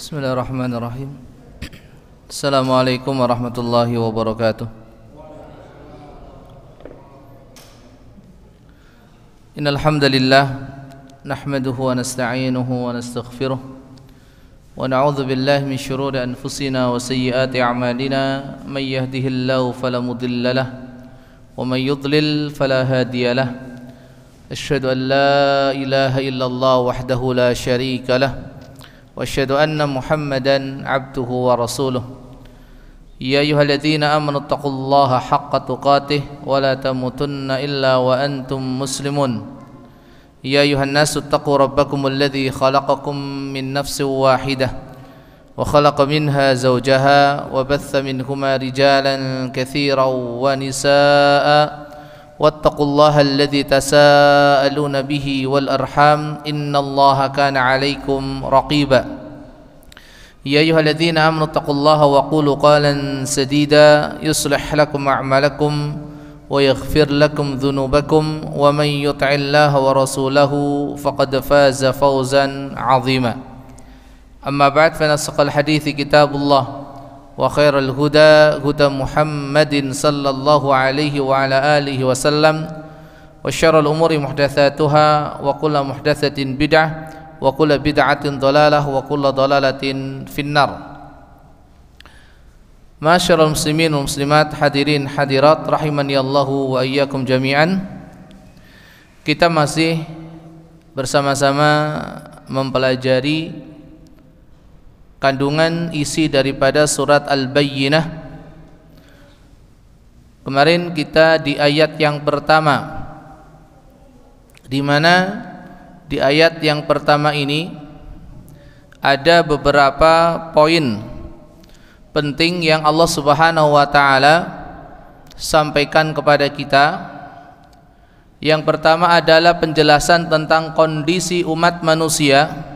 Bismillahirrahmanirrahim. Assalamualaikum warahmatullahi wabarakatuh. Innal hamdalillah nahmaduhu wa nasta'inuhu wa nastaghfiruh wa na'udzu billahi min shururi anfusina wa sayyiati a'malina may yahdihillahu fala mudilla lahu wa may yudlil fala hadiya lahu. Asyhadu an la ilaha illallah wahdahu la syarika lahu wa asyhadu anna Muhammadan abduhu wa rasuluh. Ya ayyuhalladzina amanu taqullaha haqqa tuqatih wa la tamutunna illa wa antum muslimun. Ya ayyuhan nasu taqu rabbakumul ladzi khalaqakum min nafsin wahidah wa khalaqa minha zawjaha wa batha minhuma rijalan katsiran wa nisaa'a wattaqullaha alladzi tasaaluna bihi wal arham innallaha kana 'alaikum raqiba. Ya ayyuhalladzina amanu taqullaha wa qulu qalan sadida yuslih lakum a'malakum wa yaghfir lakum dhunubakum wa man yuti'illaha wa rasulahu faqad faza fawzan 'azima. Amma ba'd, fa nasqal hadithi kitabullah wa khairal huda huda Muhammadin sallallahu alaihi wa ala alihi wasallam wa syarrul umuri muhdatsatuha wa kullu muhdatsatin bid'ah wa kullu bid'atin dhalalah wa kullu dhalalatin finnar. Masyarul muslimin wal muslimat, hadirin hadirat rahimani Allahu wa iyyakum jami'an. Kita masih bersama-sama mempelajari kandungan isi daripada surat Al-Bayyinah. Kemarin kita di ayat yang pertama, di mana di ayat yang pertama ini ada beberapa poin penting yang Allah Subhanahu wa taala sampaikan kepada kita. Yang pertama adalah penjelasan tentang kondisi umat manusia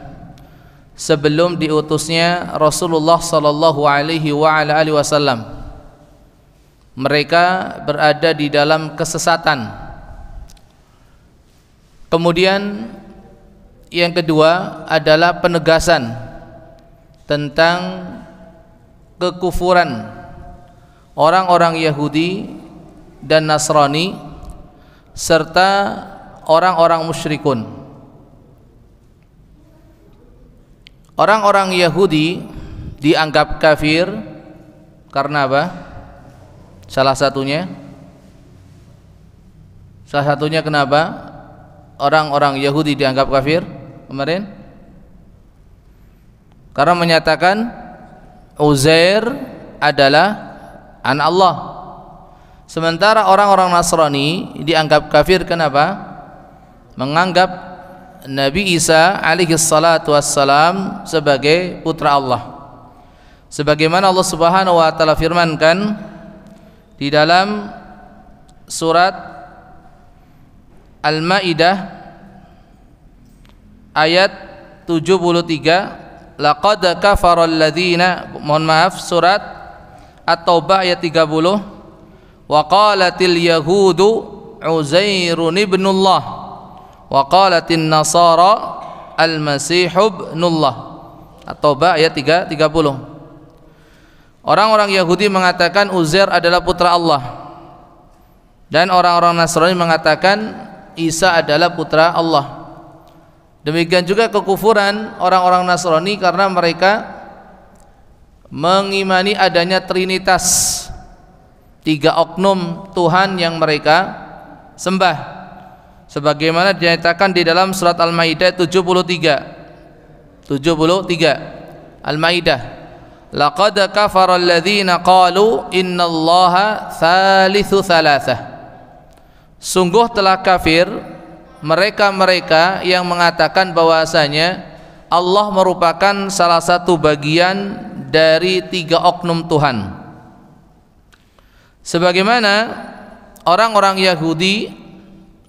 sebelum diutusnya Rasulullah sallallahu alaihi wasallam. Mereka berada di dalam kesesatan. Kemudian yang kedua adalah penegasan tentang kekufuran orang-orang Yahudi dan Nasrani serta orang-orang musyrikun. Orang-orang Yahudi dianggap kafir karena apa? Salah satunya kenapa orang-orang Yahudi dianggap kafir kemarin? Karena menyatakan Uzair adalah anak Allah. Sementara orang-orang Nasrani dianggap kafir kenapa? Menganggap Nabi Isa alaihi salatu wassalam sebagai putra Allah. Sebagaimana Allah Subhanahu wa taala firmankan di dalam surat Al-Maidah ayat 73, laqad kafara alladzina, surat At-Taubah ayat 30, wa qalatil yahudu Uzairun ibnullah wa qalatin nasara al-masih ibnullah. At-Taubah ayat 30. Orang-orang Yahudi mengatakan Uzair adalah putra Allah, dan orang-orang Nasrani mengatakan Isa adalah putra Allah. Demikian juga kekufuran orang-orang Nasrani karena mereka mengimani adanya Trinitas, 3 oknum Tuhan yang mereka sembah, sebagaimana dinyatakan di dalam surat Al-Maidah 73 Al-Maidah, laqad kafara alladzina qalu innallaha thalithu thalathah. Sungguh telah kafir mereka-mereka yang mengatakan bahwasanya Allah merupakan salah satu bagian dari 3 oknum Tuhan. Sebagaimana orang-orang Yahudi,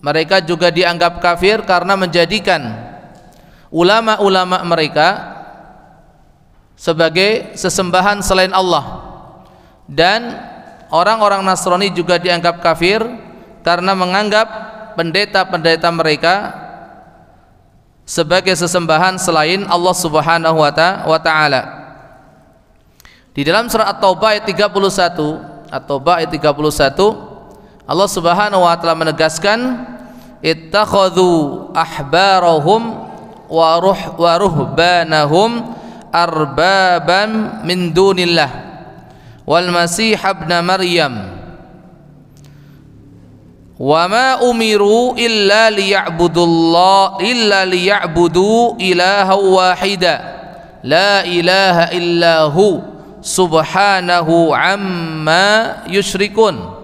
mereka juga dianggap kafir karena menjadikan ulama-ulama mereka sebagai sesembahan selain Allah. Dan orang-orang Nasrani juga dianggap kafir karena menganggap pendeta-pendeta mereka sebagai sesembahan selain Allah Subhanahu wa taala. Di dalam surah At-Taubah ayat 31, At-Taubah ayat 31, Allah Subhanahu wa taala menegaskan, ittakhadhu ahbarahum wa ruhbanahum arbaban min dunillah wal masih ibn maryam wa ma umiru illa liya'budu ilaha wahida la ilaha illahu subhanahu amma yusyrikun.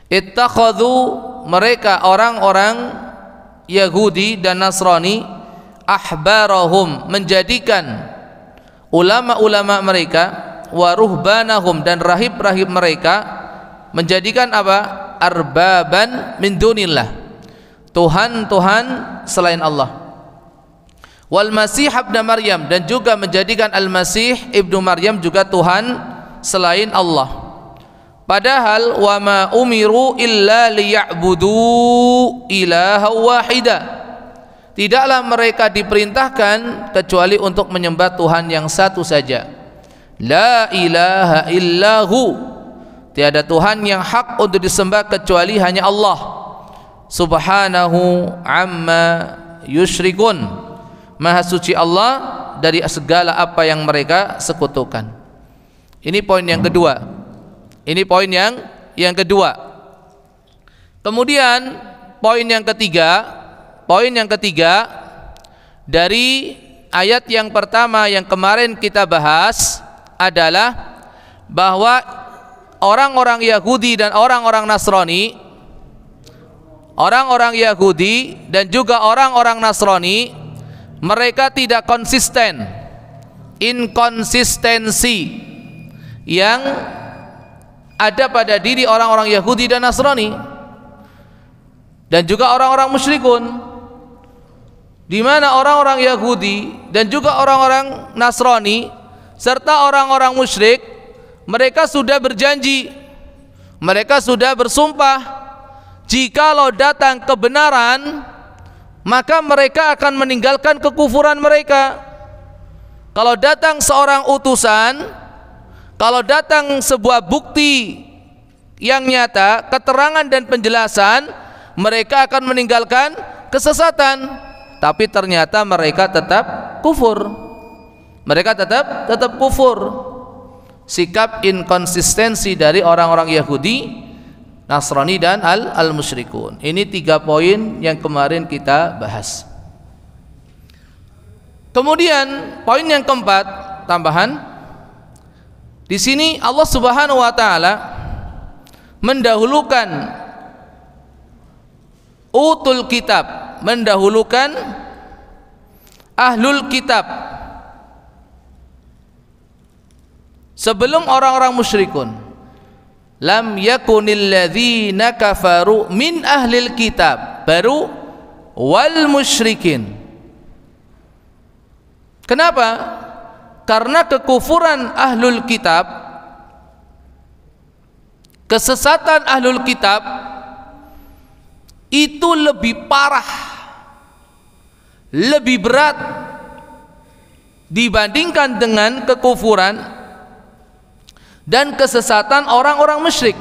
Ittakhadhu, mereka orang-orang Yahudi dan Nasrani, ahbarahum, menjadikan ulama-ulama mereka, wa ruhbanahum, dan rahib-rahib mereka, menjadikan apa? Arbaban min dunillah, Tuhan-Tuhan selain Allah. Wal masih ibn maryam, dan juga menjadikan al-masih ibnu maryam juga Tuhan selain Allah. Padahal wa ma umiru illa liya'budu ilaha wahida, tidaklah mereka diperintahkan kecuali untuk menyembah Tuhan yang satu saja. La ilaha illahu, tiada Tuhan yang hak untuk disembah kecuali hanya Allah. Subhanahu amma yusyrikun, maha suci Allah dari segala apa yang mereka sekutukan. Ini poin yang kedua. Ini poin yang kedua. Kemudian poin yang ketiga dari ayat yang pertama yang kemarin kita bahas adalah bahwa orang-orang Yahudi dan orang-orang Nasrani, orang-orang Yahudi dan juga orang-orang Nasrani, mereka tidak konsisten. Inkonsistensi yang ada pada diri orang-orang Yahudi dan Nasrani dan juga orang-orang musyrikun, di mana orang-orang Yahudi dan juga orang-orang Nasrani serta orang-orang musyrik, mereka sudah berjanji, mereka sudah bersumpah, jikalau datang kebenaran maka mereka akan meninggalkan kekufuran mereka. Kalau datang seorang utusan, kalau datang sebuah bukti yang nyata, keterangan dan penjelasan, mereka akan meninggalkan kesesatan. Tapi ternyata mereka tetap kufur. Mereka tetap kufur. Sikap inkonsistensi dari orang-orang Yahudi, Nasrani dan al-musyrikun. Ini 3 poin yang kemarin kita bahas. Kemudian poin yang keempat, tambahan. Di sini Allah Subhanahu wa taala mendahulukan utul kitab, mendahulukan ahlul kitab sebelum orang-orang musyrikun. Lam yakunil ladzina kafaru min ahlil kitab, baru wal musyrikin. Kenapa? Karena kekufuran ahlul kitab, kesesatan ahlul kitab itu lebih parah, lebih berat dibandingkan dengan kekufuran dan kesesatan orang-orang musyrik.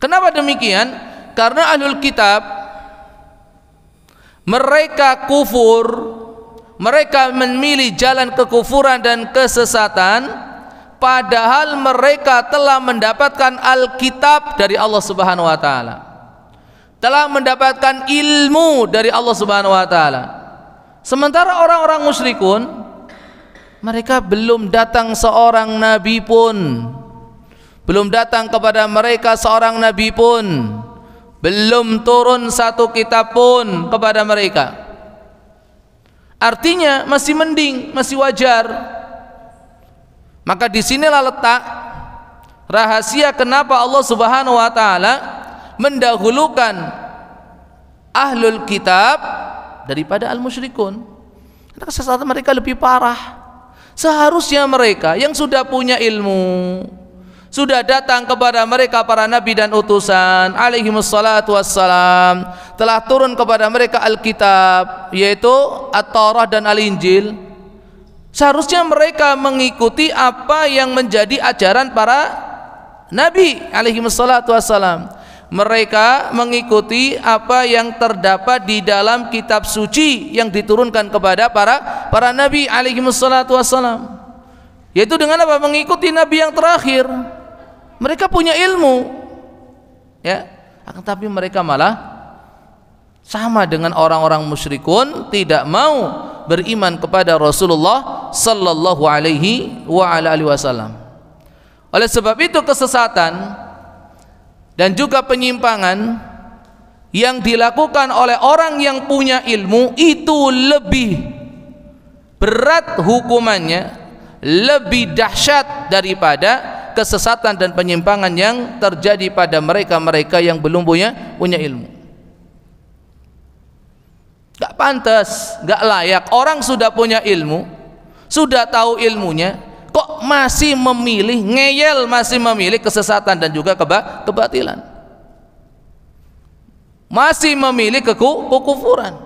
Kenapa demikian? Karena ahlul kitab mereka kufur, mereka memilih jalan kekufuran dan kesesatan, padahal mereka telah mendapatkan Alkitab dari Allah Subhanahu wa taala, telah mendapatkan ilmu dari Allah Subhanahu wa taala. Sementara orang-orang musyrikun, mereka belum datang seorang nabi pun, belum datang kepada mereka seorang nabi pun, belum turun satu kitab pun kepada mereka. Artinya masih mending, masih wajar. Maka disinilah letak rahasia kenapa Allah Subhanahu wa taala mendahulukan ahlul kitab daripada al-musyrikun. Karena kesesatan mereka lebih parah. Seharusnya mereka yang sudah punya ilmu, sudah datang kepada mereka para nabi dan utusan alaihimussalatu wassalam, telah turun kepada mereka Alkitab yaitu At-Taurah dan Al-Injil, seharusnya mereka mengikuti apa yang menjadi ajaran para nabi alaihimussalatu wassalam. Mereka mengikuti apa yang terdapat di dalam kitab suci yang diturunkan kepada para nabi alaihimussalatu wassalam, yaitu dengan apa? Mengikuti nabi yang terakhir. Mereka punya ilmu, ya, akan tapi mereka malah sama dengan orang-orang musyrikun, tidak mau beriman kepada Rasulullah sallallahu alaihi wasallam. Oleh sebab itu kesesatan dan juga penyimpangan yang dilakukan oleh orang yang punya ilmu itu lebih berat hukumannya, lebih dahsyat daripada kesesatan dan penyimpangan yang terjadi pada mereka-mereka yang belum punya ilmu. Gak pantas, gak layak orang sudah punya ilmu, sudah tahu ilmunya, kok masih memilih ngeyel, masih memilih kesesatan dan juga kebatilan, masih memilih kekufuran.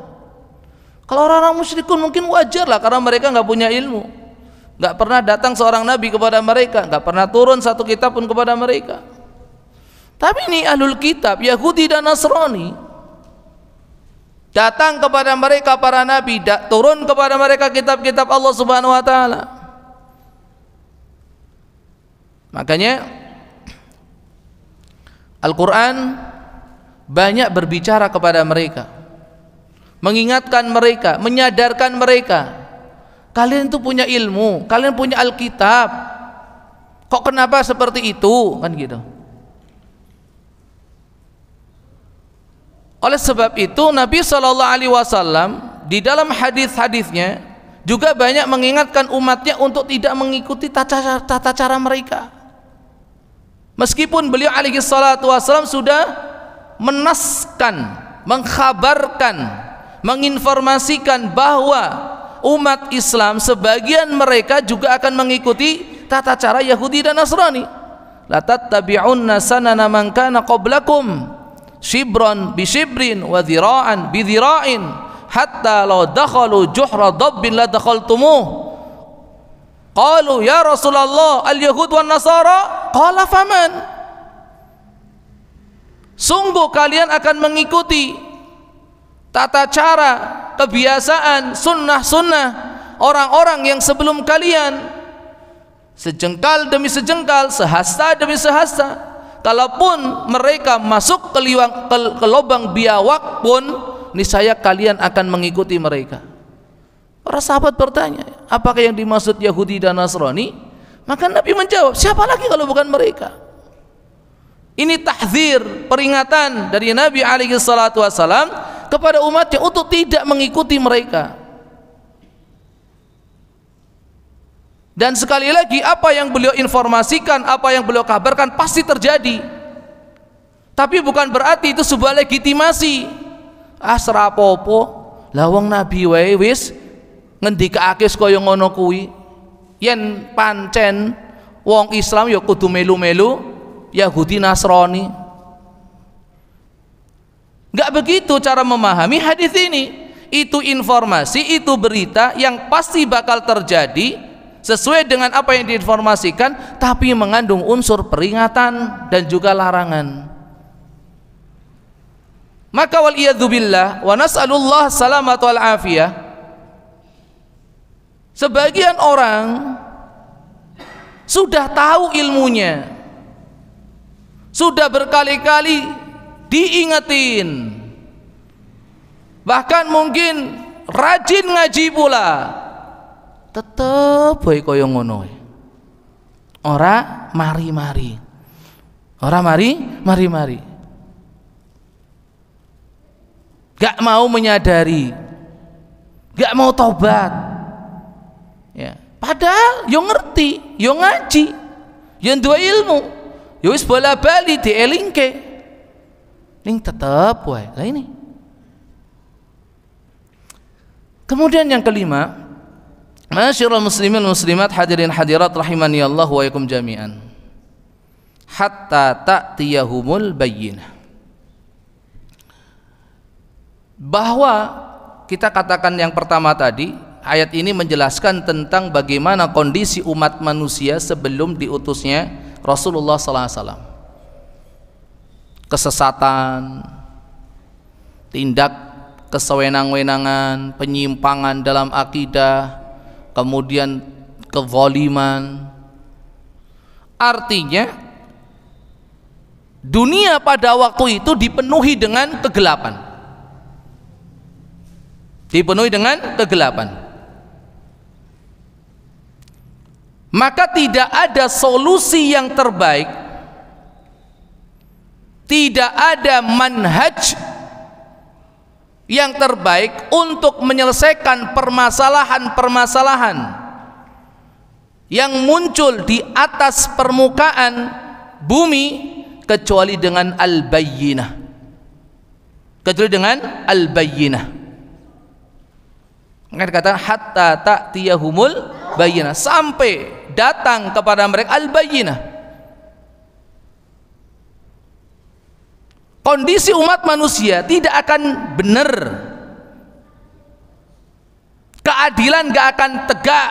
Kalau orang-orang musyrikun mungkin wajar lah, karena mereka nggak punya ilmu, nggak pernah datang seorang nabi kepada mereka, nggak pernah turun satu kitab pun kepada mereka. Tapi ini ahlul kitab Yahudi dan Nasrani, datang kepada mereka para nabi, turun kepada mereka kitab-kitab Allah Subhanahu wa taala. Makanya Al-Quran banyak berbicara kepada mereka, mengingatkan mereka, menyadarkan mereka, kalian itu punya ilmu, kalian punya Alkitab, kok kenapa seperti itu, kan gitu. Oleh sebab itu Nabi SAW di dalam hadis-hadisnya juga banyak mengingatkan umatnya untuk tidak mengikuti tata cara mereka. Meskipun beliau alaihi salatu wassalam sudah menaskan, mengkhabarkan, menginformasikan bahwa umat Islam sebagian mereka juga akan mengikuti tata cara Yahudi dan Nasrani. La tattabi'unna sanana man kana qablakum shibran bi shibrin wa dhira'an bi dhira'in hatta law dakhalu juhra dabbin la dakhaltumuh. Qalu ya Rasulullah al-yahud wan nasara, qala faman. Sungguh kalian akan mengikuti tata cara, kebiasaan, sunnah-sunnah orang-orang yang sebelum kalian, sejengkal demi sejengkal, sehasta demi sehasta. Kalaupun mereka masuk ke lubang biawak pun, niscaya kalian akan mengikuti mereka. Para sahabat bertanya, apakah yang dimaksud Yahudi dan Nasrani? Maka Nabi menjawab, siapa lagi kalau bukan mereka? Ini tahdzir, peringatan dari Nabi alaihi salatu wassalam kepada umatnya untuk tidak mengikuti mereka. Dan sekali lagi, apa yang beliau informasikan, apa yang beliau kabarkan pasti terjadi. Tapi bukan berarti itu sebuah legitimasi. Serapopo, lawang Nabi wae wis ngendikake kaya ngono kuwi, yen pancen wong Islam ya kudu melu-melu Yahudi Nasrani. Enggak begitu cara memahami hadis ini. Itu informasi, itu berita yang pasti bakal terjadi sesuai dengan apa yang diinformasikan, tapi mengandung unsur peringatan dan juga larangan. Maka wal iyadzu billah wa nas'alullah salamata wal afiyah. Sebagian orang sudah tahu ilmunya, sudah berkali-kali diingetin, bahkan mungkin rajin ngaji pula, tetep bae kaya ngono. Ora mari-mari. Ora mari-mari. Gak mau menyadari, gak mau tobat. Ya, padahal yo ngerti, yo ngaji, yo duwe ilmu, yo wis bola-bali dielingke, ning tetep wae. Lah ini. Kemudian yang kelima, masyarul muslimin muslimat hadirin hadirat rahimani Allah wa yakum jami'an. hatta ta'tiyahumul bayyinah. Bahwa kita katakan yang pertama tadi, ayat ini menjelaskan tentang bagaimana kondisi umat manusia sebelum diutusnya Rasulullah SAW. Kesesatan, tindak kesewenang-wenangan, penyimpangan dalam akidah, kemudian kezaliman. Artinya dunia pada waktu itu dipenuhi dengan kegelapan. Dipenuhi dengan kegelapan. Maka tidak ada solusi yang terbaik, tidak ada manhaj yang terbaik untuk menyelesaikan permasalahan-permasalahan yang muncul di atas permukaan bumi kecuali dengan al-bayyinah. Kecuali dengan al-bayyinah. Maka dikatakan hatta ta'tiyahumul bayyinah, sampai datang kepada mereka al-bayyinah. Kondisi umat manusia tidak akan benar, keadilan gak akan tegak,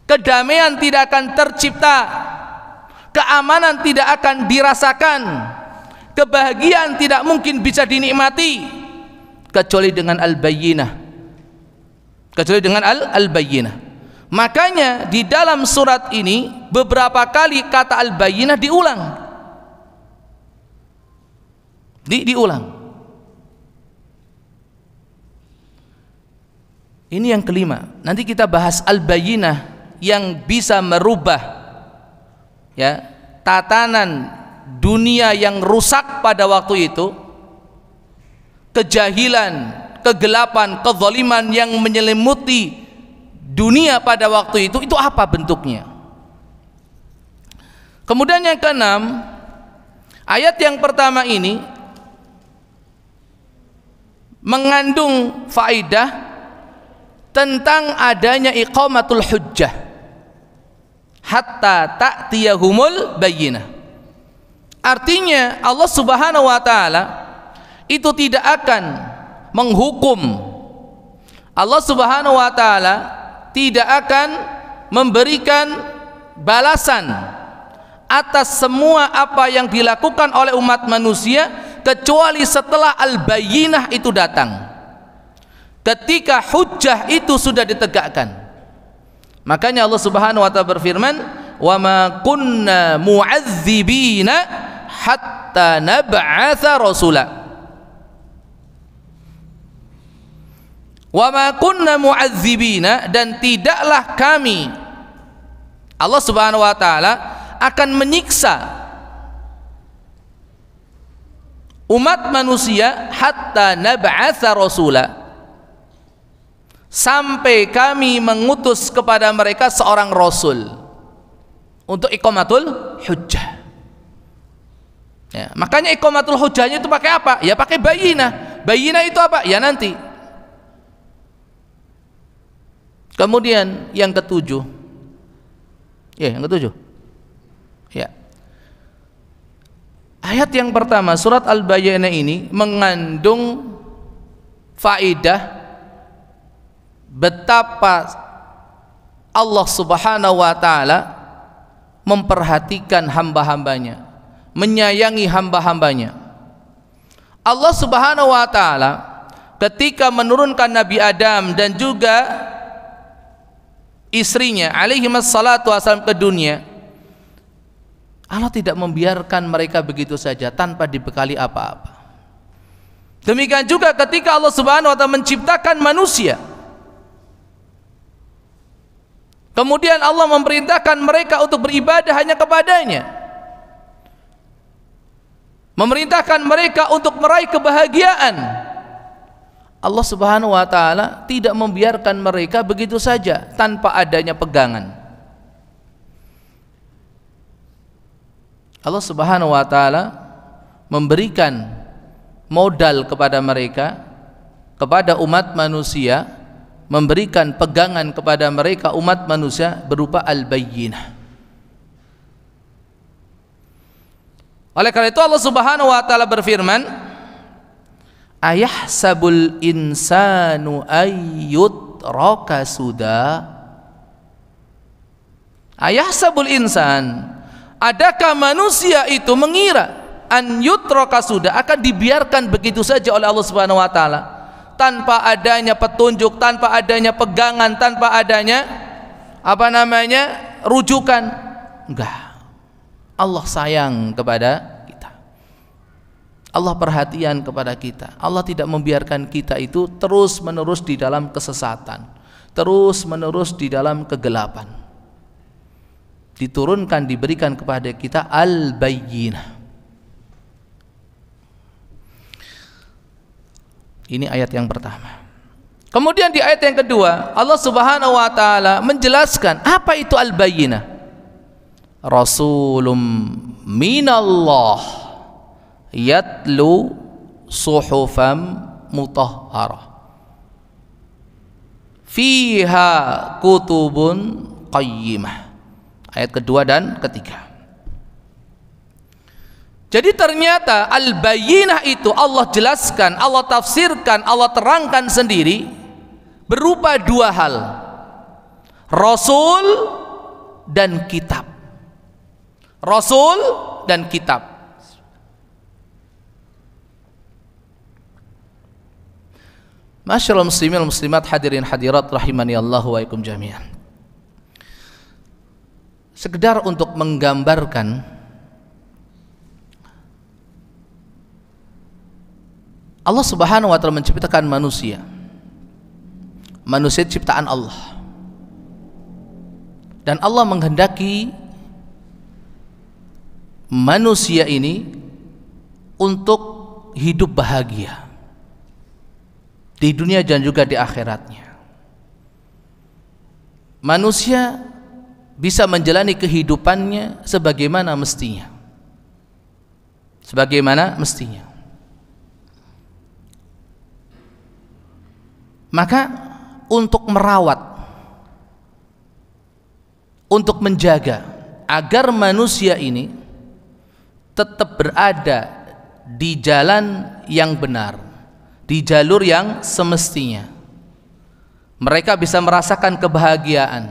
kedamaian tidak akan tercipta, keamanan tidak akan dirasakan, kebahagiaan tidak mungkin bisa dinikmati kecuali dengan al-bayyinah, kecuali dengan al-bayyinah. Makanya di dalam surat ini beberapa kali kata al-bayyinah diulang. Diulang. Ini yang kelima. Nanti kita bahas al-bayyinah yang bisa merubah ya tatanan dunia yang rusak pada waktu itu, kejahilan, kegelapan, kezaliman yang menyelimuti dunia pada waktu itu apa bentuknya. Kemudian yang keenam, ayat yang pertama ini mengandung faidah tentang adanya iqamatul hujjah hatta ta'tiyahumul bayyinah. Artinya Allah Subhanahu wa taala itu tidak akan menghukum, Allah Subhanahu wa taala tidak akan memberikan balasan atas semua apa yang dilakukan oleh umat manusia kecuali setelah al-bayyinah itu datang, ketika hujjah itu sudah ditegakkan. Makanya Allah Subhanahu wa taala berfirman, "Wa ma kunna mu'adzibina hatta nab'atsa rasula." Wa ma kunna mu'adzibina, dan tidaklah kami, Allah Subhanahu wa taala akan menyiksa umat manusia hatta nab'atsa rasula, sampai kami mengutus kepada mereka seorang rasul untuk iqamatul hujjah. Ya, makanya iqamatul hujjahnya itu pakai apa? Ya pakai bayyinah. Bayyinah itu apa? Ya nanti. Kemudian yang ketujuh. Ya, yang ketujuh. Ya. Ayat yang pertama surat Al-Bayyinah ini mengandung faidah betapa Allah Subhanahu wa taala memperhatikan hamba-hambanya, menyayangi hamba-hambanya. Allah Subhanahu wa taala ketika menurunkan Nabi Adam dan juga istrinya alaihi wassalatu wassalam ke dunia, Allah tidak membiarkan mereka begitu saja tanpa dibekali apa-apa. Demikian juga ketika Allah Subhanahu wa taala menciptakan manusia, kemudian Allah memerintahkan mereka untuk beribadah hanya kepadanya, memerintahkan mereka untuk meraih kebahagiaan. Allah Subhanahu wa taala tidak membiarkan mereka begitu saja tanpa adanya pegangan. Allah Subhanahu wa taala memberikan modal kepada mereka, kepada umat manusia, memberikan pegangan kepada mereka umat manusia berupa al-bayyinah. Oleh karena itu Allah Subhanahu wa taala berfirman, ayahsabul insanu ayyutraka suda. Ayahsabul insan, adakah manusia itu mengira an yutraka suda, akan dibiarkan begitu saja oleh Allah Subhanahu wa taala, tanpa adanya petunjuk, tanpa adanya pegangan, tanpa adanya rujukan? Enggak. Allah sayang kepada kita, Allah perhatian kepada kita. Allah tidak membiarkan kita itu terus menerus di dalam kesesatan, terus menerus di dalam kegelapan. Diturunkan, diberikan kepada kita al-bayyinah. Ini ayat yang pertama. Kemudian di ayat yang kedua, Allah Subhanahu wa taala menjelaskan apa itu al-bayyinah. Rasulun minallah yatlu suhufan mutahharah fiha kutubun qayyimah. Ayat kedua dan ketiga. Jadi ternyata al-bayyinah itu Allah jelaskan, Allah tafsirkan, Allah terangkan sendiri berupa dua hal, Rasul dan kitab. Rasul dan kitab. Masyaallah muslimin muslimat, hadirin hadirat rahimani Allah wa ikum jami'an. Sekedar untuk menggambarkan Allah Subhanahu wa taala menciptakan manusia. Manusia ciptaan Allah. Dan Allah menghendaki manusia ini untuk hidup bahagia di dunia dan juga di akhiratnya. Manusia bisa menjalani kehidupannya sebagaimana mestinya. Sebagaimana mestinya. Maka untuk merawat, untuk menjaga agar manusia ini tetap berada di jalan yang benar, di jalur yang semestinya, mereka bisa merasakan kebahagiaan,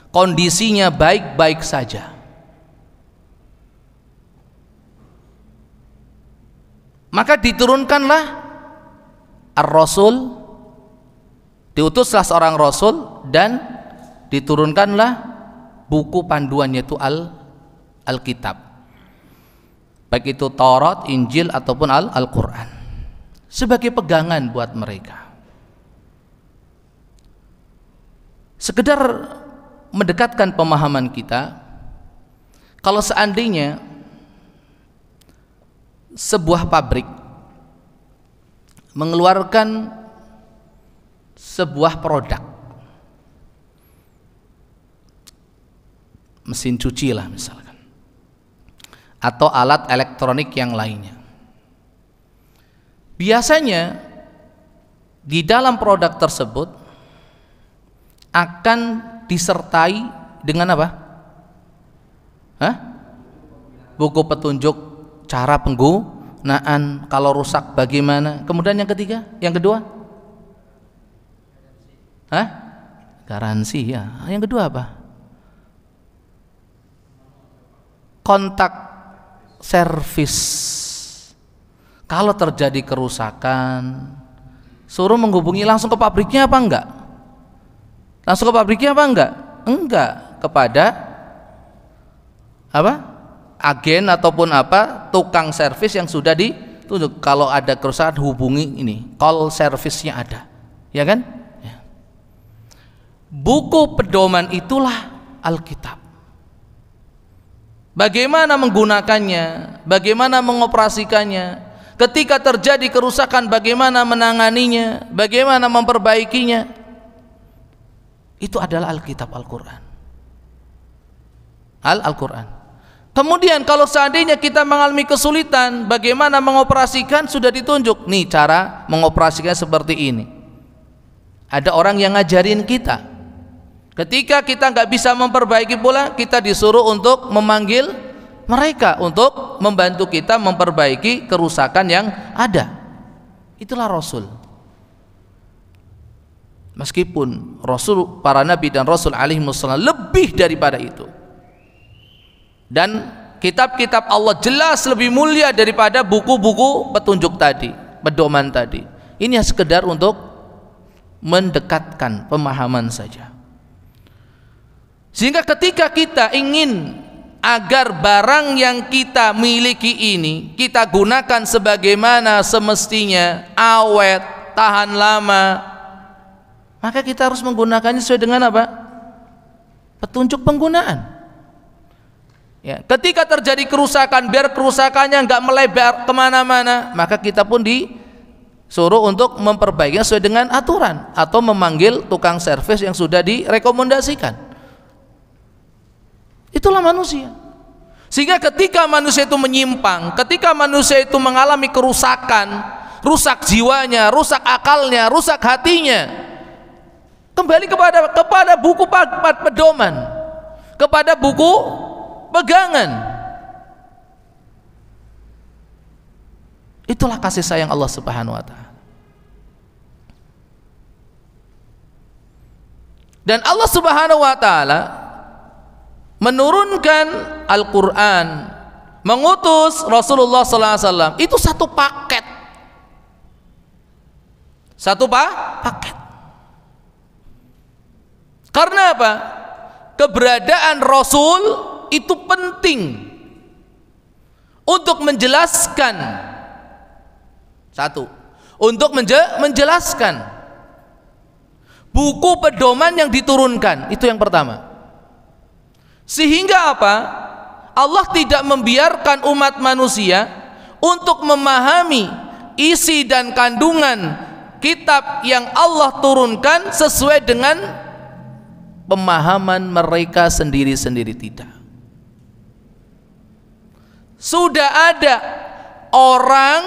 kondisinya baik-baik saja. Maka diturunkanlah Ar-Rasul, diutuslah seorang Rasul, dan diturunkanlah buku panduannya itu Alkitab, baik itu Taurat, Injil ataupun Al-Quran, sebagai pegangan buat mereka. Sekedar mendekatkan pemahaman kita, kalau seandainya sebuah pabrik mengeluarkan sebuah produk, mesin cuci lah misalkan, atau alat elektronik yang lainnya, biasanya di dalam produk tersebut akan disertai dengan apa? Buku petunjuk cara penggunaan, kalau rusak bagaimana. Kemudian yang ketiga, yang kedua, garansi ya. Yang kedua apa? Kontak servis. Kalau terjadi kerusakan, suruh menghubungi langsung ke pabriknya apa enggak? Langsung ke pabriknya apa enggak? Enggak, kepada apa? Agen ataupun apa, tukang servis yang sudah ditunjuk. Kalau ada kerusakan hubungi ini, call servisnya ada, ya kan? Ya. Buku pedoman itulah Alkitab. Bagaimana menggunakannya, bagaimana mengoperasikannya, ketika terjadi kerusakan bagaimana menanganinya, bagaimana memperbaikinya, itu adalah Alkitab, Al-Quran. Al-Quran. Kemudian kalau seandainya kita mengalami kesulitan, bagaimana mengoperasikan, sudah ditunjuk nih cara mengoperasikan seperti ini. Ada orang yang ngajarin kita. Ketika kita nggak bisa memperbaiki pula, kita disuruh untuk memanggil mereka untuk membantu kita memperbaiki kerusakan yang ada. Itulah Rasul. Meskipun Rasul, para Nabi dan Rasul alaihi wassalam lebih daripada itu, dan kitab-kitab Allah jelas lebih mulia daripada buku-buku petunjuk tadi, pedoman tadi. Ini sekedar untuk mendekatkan pemahaman saja. Sehingga ketika kita ingin agar barang yang kita miliki ini kita gunakan sebagaimana semestinya, awet, tahan lama, maka kita harus menggunakannya sesuai dengan apa? Petunjuk penggunaan. Ya, ketika terjadi kerusakan, biar kerusakannya nggak melebar kemana-mana, maka kita pun disuruh untuk memperbaikinya sesuai dengan aturan atau memanggil tukang servis yang sudah direkomendasikan. Itulah manusia. Sehingga ketika manusia itu menyimpang, ketika manusia itu mengalami kerusakan, rusak jiwanya, rusak akalnya, rusak hatinya, kembali kepada buku pedoman, kepada buku pegangan. Itulah kasih sayang Allah Subhanahu wa taala. Dan Allah Subhanahu wa taala menurunkan Al-Qur'an, mengutus Rasulullah sallallahu alaihi wasallam, itu satu paket. Satu paket. Karena apa? Keberadaan Rasul itu penting untuk menjelaskan, satu, untuk menjelaskan buku pedoman yang diturunkan, itu yang pertama. Sehingga apa? Allah tidak membiarkan umat manusia untuk memahami isi dan kandungan kitab yang Allah turunkan sesuai dengan pemahaman mereka sendiri-sendiri. Tidak. Sudah ada orang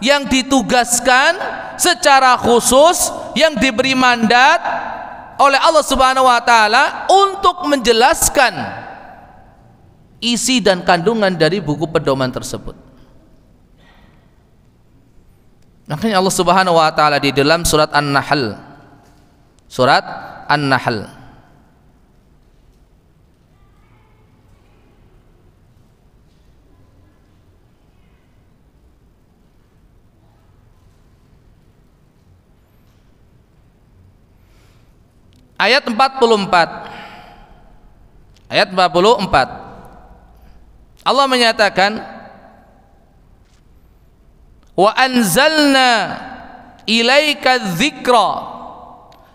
yang ditugaskan secara khusus, yang diberi mandat oleh Allah Subhanahu wa taala untuk menjelaskan isi dan kandungan dari buku pedoman tersebut. Makanya Allah Subhanahu wa taala di dalam surat An-Nahl, surat An-Nahl ayat 44, ayat 44, Allah menyatakan, wa anzalna ilaika dzikra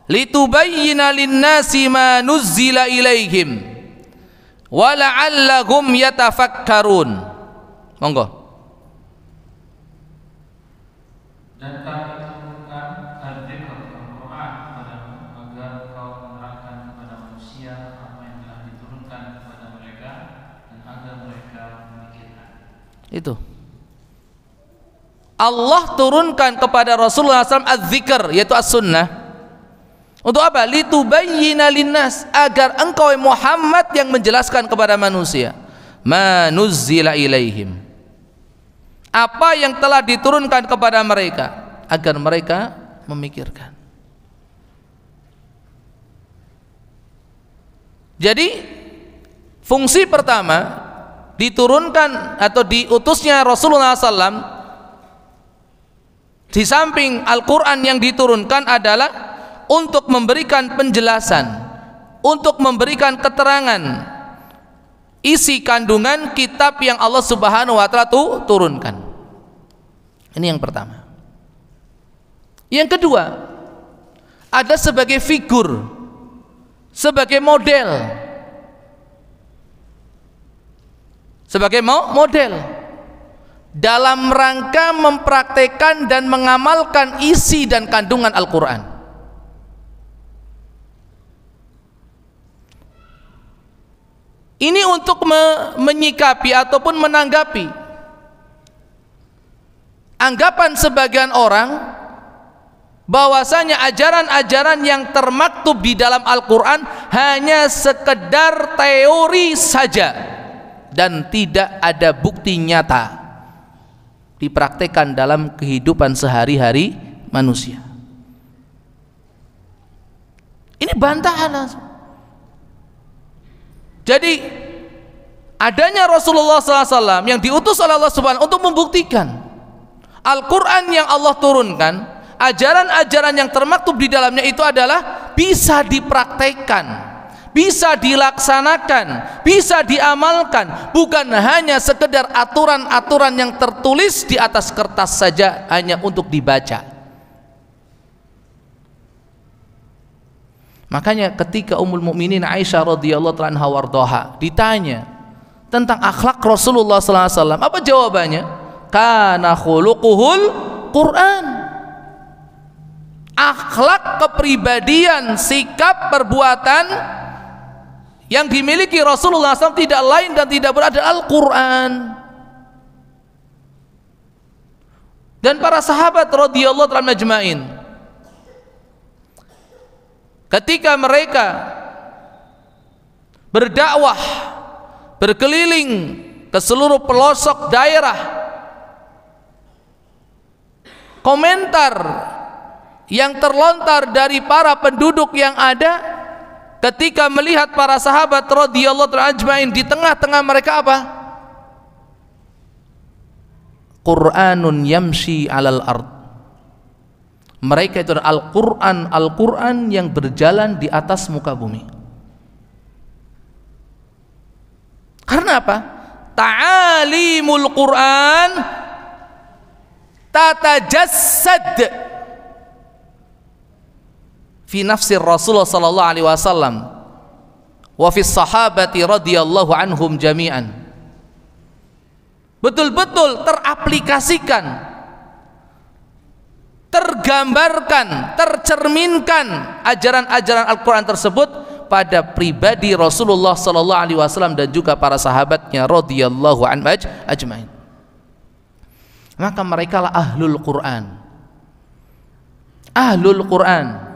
litubayyina lin-nasi ma nuzzila ilaihim wa la'allahum yatafakkarun. Monggo. Dan kami turunkan al-dzikr Al-Quran padamu agar kau menerangkan kepada manusia apa yang telah diturunkan kepada mereka dan agar mereka memikirkan. Itu Allah turunkan kepada Rasulullah SAW az-zikr, yaitu as-sunnah. Untuk apa? Litubayyina linnas, agar engkau Muhammad yang menjelaskan kepada manusia ma nuzzila ilaihim, apa yang telah diturunkan kepada mereka, agar mereka memikirkan. Jadi fungsi pertama diturunkan atau diutusnya Rasulullah SAW di samping Al-Quran yang diturunkan adalah untuk memberikan penjelasan, untuk memberikan keterangan isi kandungan kitab yang Allah Subhanahu wa taala turunkan. Ini yang pertama. Yang kedua, ada sebagai figur, sebagai model, sebagai model dalam rangka mempraktekkan dan mengamalkan isi dan kandungan Al-Quran. Ini untuk menyikapi ataupun menanggapi anggapan sebagian orang bahwasanya ajaran-ajaran yang termaktub di dalam Al-Quran hanya sekedar teori saja, dan tidak ada bukti nyata dipraktekkan dalam kehidupan sehari-hari manusia. Ini bantahan langsung. Jadi adanya Rasulullah SAW yang diutus oleh Allah Subhanahu untuk membuktikan Al-Quran yang Allah turunkan, ajaran-ajaran yang termaktub di dalamnya itu adalah bisa dipraktekkan, bisa dilaksanakan, bisa diamalkan, bukan hanya sekedar aturan-aturan yang tertulis di atas kertas saja hanya untuk dibaca. Makanya ketika Ummul Mukminin Aisyah radhiyallahu anha wardoha ditanya tentang akhlak Rasulullah SAW, apa jawabannya? Kana khuluquhul Quran. Akhlak, kepribadian, sikap, perbuatan yang dimiliki Rasulullah SAW tidak lain dan tidak berada Al-Quran. Dan para sahabat radhiyallahu anhum ajmain, ketika mereka berdakwah berkeliling ke seluruh pelosok daerah, komentar yang terlontar dari para penduduk yang ada ketika melihat para sahabat radhiyallahu ajmain di tengah-tengah mereka apa? Qur'anun yamshi 'alal ard. Mereka itu adalah Al-Quran yang berjalan di atas muka bumi. Karena apa? Ta'alimul Quran tatajassad fi nafsi Rasulullah sallallahu alaihi wasallam wa fi sahabati radhiyallahu anhum jami'an. Betul-betul teraplikasikan, tergambarkan, tercerminkan ajaran-ajaran Al-Quran tersebut pada pribadi Rasulullah sallallahu alaihi wasallam dan juga para sahabatnya radhiyallahu anhum ajmain. Maka mereka lah ahlul Quran. Ahlul Quran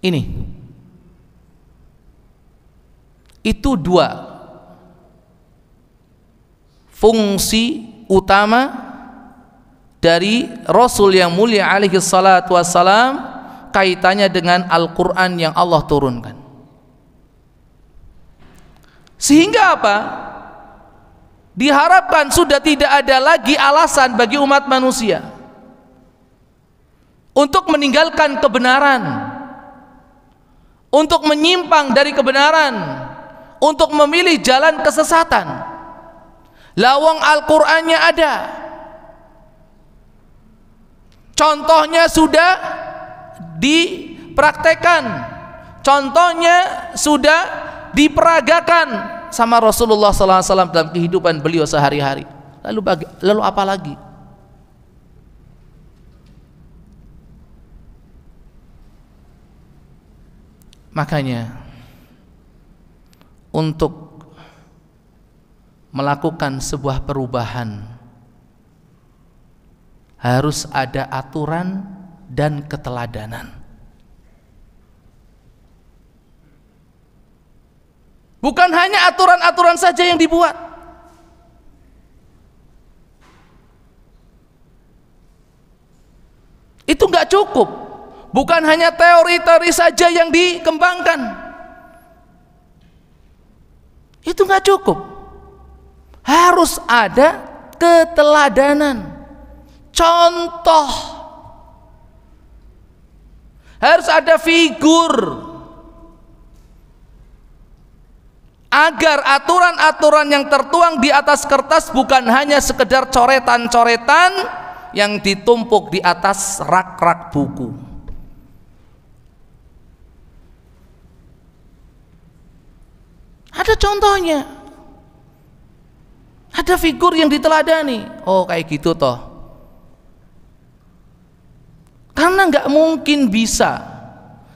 ini itu dua fungsi utama dari Rasul yang mulia alaihi salatu wassalam kaitannya dengan Al-Quran yang Allah turunkan. Sehingga apa? Diharapkan sudah tidak ada lagi alasan bagi umat manusia untuk meninggalkan kebenaran, untuk menyimpang dari kebenaran, untuk memilih jalan kesesatan. Lawang Al-Qur'annya ada, contohnya sudah dipraktekkan, contohnya sudah diperagakan sama Rasulullah SAW dalam kehidupan beliau sehari-hari. Lalu apa lagi? Makanya untuk melakukan sebuah perubahan harus ada aturan dan keteladanan. Bukan hanya aturan-aturan saja yang dibuat. Itu enggak cukup. Bukan hanya teori-teori saja yang dikembangkan. Itu enggak cukup. Harus ada keteladanan, contoh, harus ada figur, agar aturan-aturan yang tertuang di atas kertas bukan hanya sekedar coretan-coretan yang ditumpuk di atas rak-rak buku. Ada contohnya. Ada figur yang diteladani. Oh, kayak gitu toh. Karena nggak mungkin bisa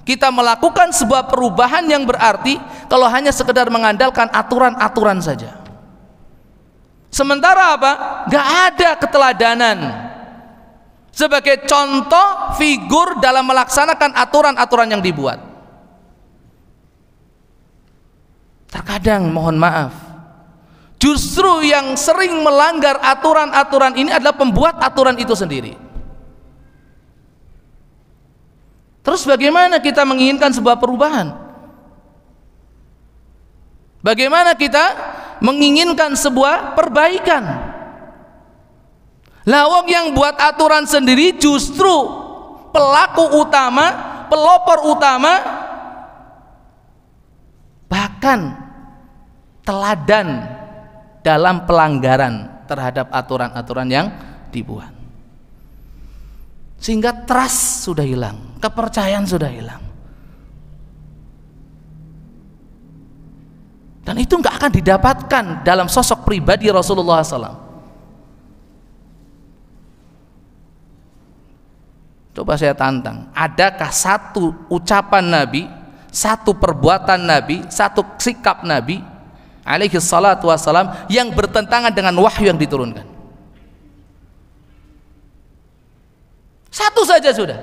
kita melakukan sebuah perubahan yang berarti kalau hanya sekedar mengandalkan aturan-aturan saja. Sementara apa? Nggak ada keteladanan sebagai contoh figur dalam melaksanakan aturan-aturan yang dibuat. Terkadang mohon maaf, justru yang sering melanggar aturan-aturan ini adalah pembuat aturan itu sendiri. Terus bagaimana kita menginginkan sebuah perubahan? Bagaimana kita menginginkan sebuah perbaikan? Lawang yang buat aturan sendiri justru pelaku utama, pelopor utama, bahkan teladan dalam pelanggaran terhadap aturan-aturan yang dibuat. Sehingga trust sudah hilang, kepercayaan sudah hilang. Dan itu nggak akan didapatkan dalam sosok pribadi Rasulullah SAW. Coba saya tantang, adakah satu ucapan Nabi, satu perbuatan Nabi, satu sikap Nabi alaihi salatu wassalam yang bertentangan dengan wahyu yang diturunkan? Satu saja sudah